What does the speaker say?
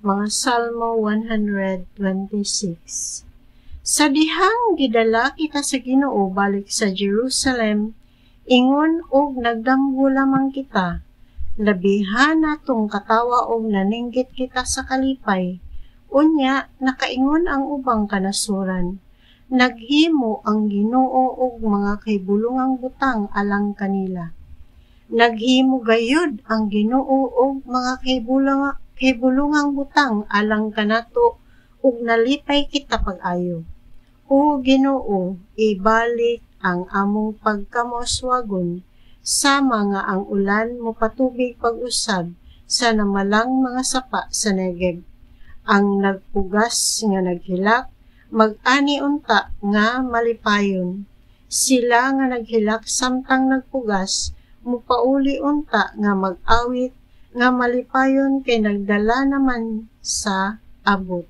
Mga Salmo 126. Sa dihang gidala kita sa Ginoo balik sa Jerusalem, ingon og nagdamgo lamang kita, labihan natong katawa og naninggit kita sa kalipay. Unya, nakaingon ang ubang kanasuran. Naghimo ang Ginoo og mga kahibulungang butang alang kanila. Naghimo gayud ang Ginoo og mga kahibulungang butang alang kanato ug nalipay kita pag-ayo. O Ginoo, ibalik ang among pagkamuswagon, sama nga ang ulan mo patubig pag-usab sa namalang mga sapa sa Negev. Ang nagpugas nga naghilak, mag-ani unta nga malipayon. Sila nga naghilak samtang nagpugas, mupauli unta nga mag-awit, nga malipayon kay nagdala naman sa abot.